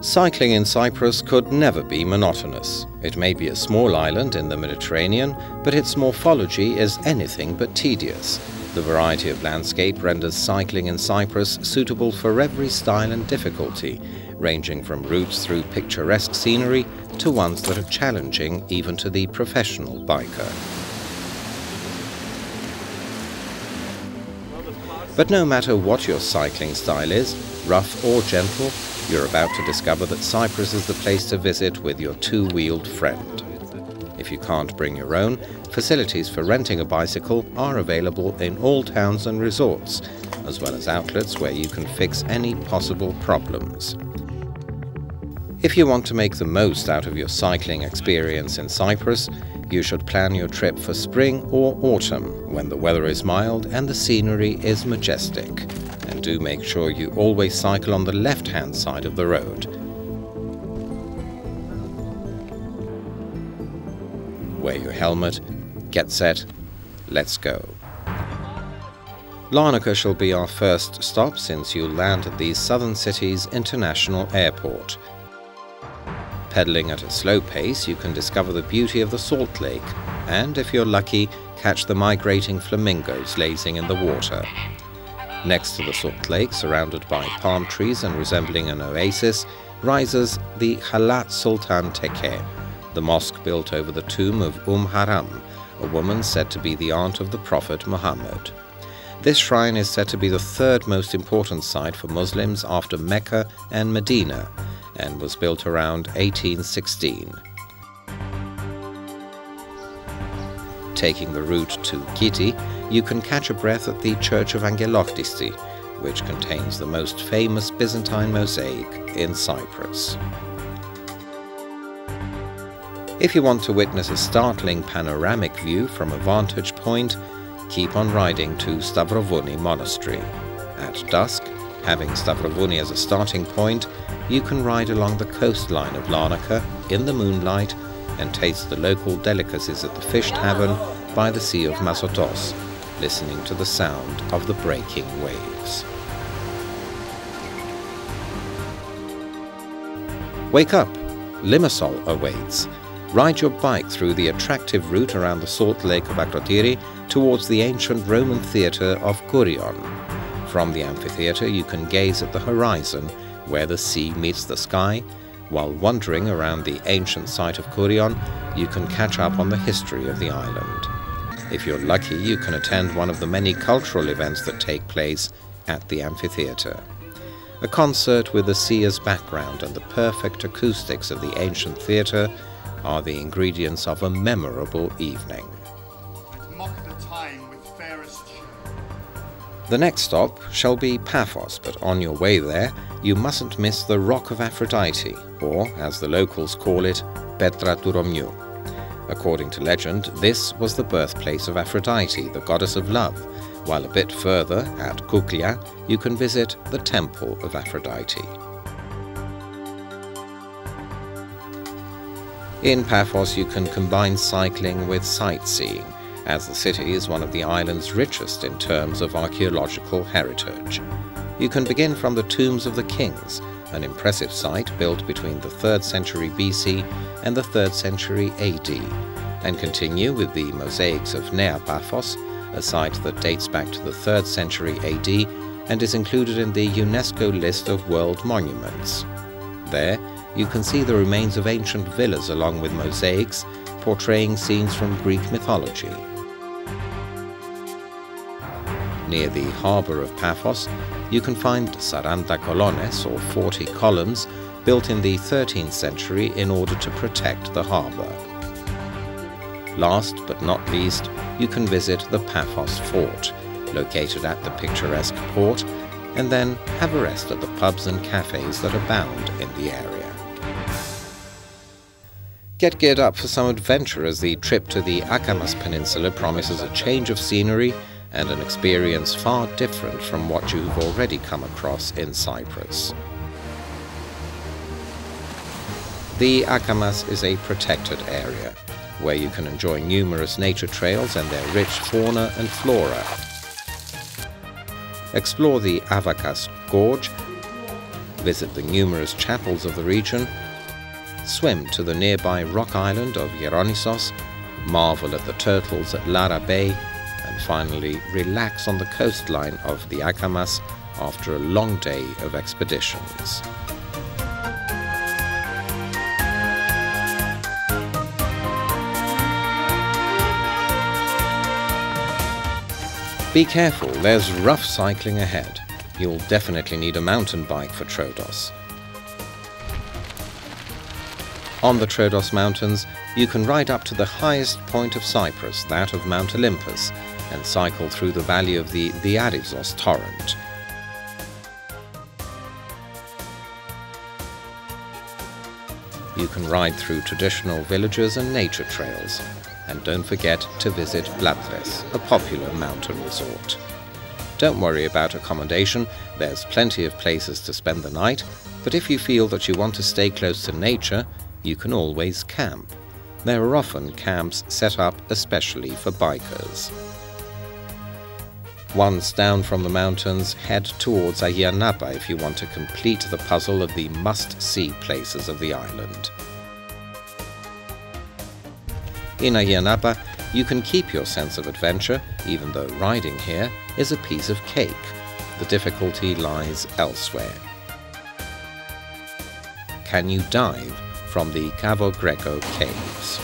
Cycling in Cyprus could never be monotonous. It may be a small island in the Mediterranean, but its morphology is anything but tedious. The variety of landscape renders cycling in Cyprus suitable for every style and difficulty, ranging from routes through picturesque scenery to ones that are challenging even to the professional biker. But no matter what your cycling style is, rough or gentle, you're about to discover that Cyprus is the place to visit with your two-wheeled friend. If you can't bring your own, facilities for renting a bicycle are available in all towns and resorts, as well as outlets where you can fix any possible problems. If you want to make the most out of your cycling experience in Cyprus, you should plan your trip for spring or autumn, when the weather is mild and the scenery is majestic. And do make sure you always cycle on the left-hand side of the road. Wear your helmet, get set, let's go. Lárnaka shall be our first stop, since you'll land at the southern city's international airport. Pedaling at a slow pace, you can discover the beauty of the salt lake, and if you're lucky, catch the migrating flamingos lazing in the water. Next to the salt lake, surrounded by palm trees and resembling an oasis, rises the Halat Sultan Tekke, the mosque built over the tomb of Haram, a woman said to be the aunt of the Prophet Muhammad. This shrine is said to be the third most important site for Muslims after Mecca and Medina, and was built around 1816. Taking the route to Kίτι, you can catch a breath at the Church of Angeloktisti, which contains the most famous Byzantine mosaic in Cyprus. If you want to witness a startling panoramic view from a vantage point, keep on riding to Stαυροβούνι monastery. At dusk, having Stαυροβούνι as a starting point, you can ride along the coastline of Lárnaka in the moonlight and taste the local delicacies at the fish tavern by the Sea of Mazotos, listening to the sound of the breaking waves. Wake up! Limassol awaits. Ride your bike through the attractive route around the salt lake of Akrotyri towards the ancient Roman theatre of Kúrio. From the amphitheatre you can gaze at the horizon, where the sea meets the sky. While wandering around the ancient site of Kúrio, you can catch up on the history of the island. If you're lucky, you can attend one of the many cultural events that take place at the amphitheatre. A concert with the sea as background and the perfect acoustics of the ancient theatre are the ingredients of a memorable evening. The next stop shall be Paphos, but on your way there, you mustn't miss the Rock of Aphrodite, or, as the locals call it, Πέτρα του Ρωμιού. According to legend, this was the birthplace of Aphrodite, the goddess of love, while a bit further, at Kuklia, you can visit the Temple of Aphrodite. In Paphos you can combine cycling with sightseeing, as the city is one of the island's richest in terms of archaeological heritage. You can begin from the Tombs of the Kings, an impressive site built between the 3rd century BC and the 3rd century AD, and continue with the mosaics of Nea Paphos, a site that dates back to the 3rd century AD and is included in the UNESCO list of World Monuments. There, you can see the remains of ancient villas along with mosaics portraying scenes from Greek mythology. Near the harbour of Paphos, you can find 40 colonnes, or 40 columns, built in the 13th century in order to protect the harbour. Last but not least, you can visit the Paphos Fort, located at the picturesque port, and then have a rest at the pubs and cafes that abound in the area. Get geared up for some adventure, as the trip to the Akama Peninsula promises a change of scenery and an experience far different from what you've already come across in Cyprus. The Akamas is a protected area, where you can enjoy numerous nature trails and their rich fauna and flora. Explore the Avakas Gorge visit the numerous chapels of the region, swim to the nearby rock island of Geronissos, marvel at the turtles at Lara Bay, and finally relax on the coastline of the Akamas after a long day of expeditions. Be careful, there's rough cycling ahead. You'll definitely need a mountain bike for Ttrodos. On the Ttrodos Mountains, you can ride up to the highest point of Cyprus, that of Mount Olympus, and cycle through the valley of the Diarizos torrent. You can ride through traditional villages and nature trails, and don't forget to visit Bladres, a popular mountain resort. Don't worry about accommodation, there's plenty of places to spend the night, but if you feel that you want to stay close to nature, you can always camp. There are often camps set up especially for bikers. Once down from the mountains, head towards Αγία Νάπα if you want to complete the puzzle of the must-see places of the island. In Αγία Νάπα, you can keep your sense of adventure, even though riding here is a piece of cake. The difficulty lies elsewhere. Can you dive from the Cavo Greco caves?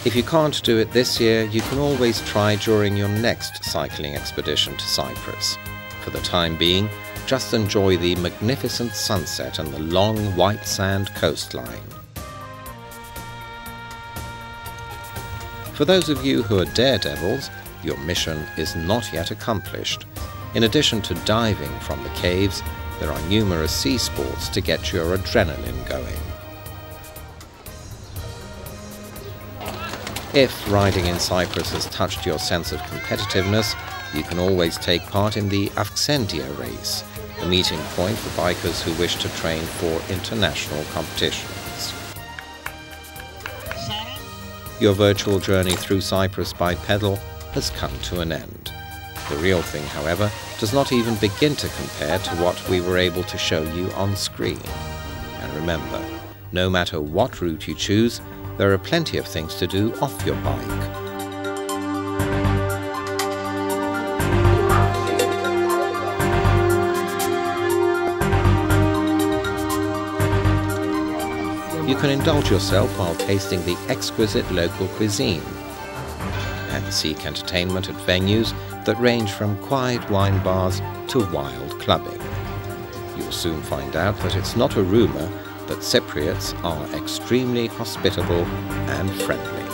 If you can't do it this year, you can always try during your next cycling expedition to Cyprus. For the time being, just enjoy the magnificent sunset and the long white sand coastline. For those of you who are daredevils, your mission is not yet accomplished. In addition to diving from the caves, there are numerous sea sports to get your adrenaline going. If riding in Cyprus has touched your sense of competitiveness, you can always take part in the Avxentia race, a meeting point for bikers who wish to train for international competitions. Your virtual journey through Cyprus by pedal has come to an end. The real thing, however, does not even begin to compare to what we were able to show you on screen. And remember, no matter what route you choose, there are plenty of things to do off your bike. You can indulge yourself while tasting the exquisite local cuisine and seek entertainment at venues that range from quiet wine bars to wild clubbing. You'll soon find out that it's not a rumour that Cypriots are extremely hospitable and friendly.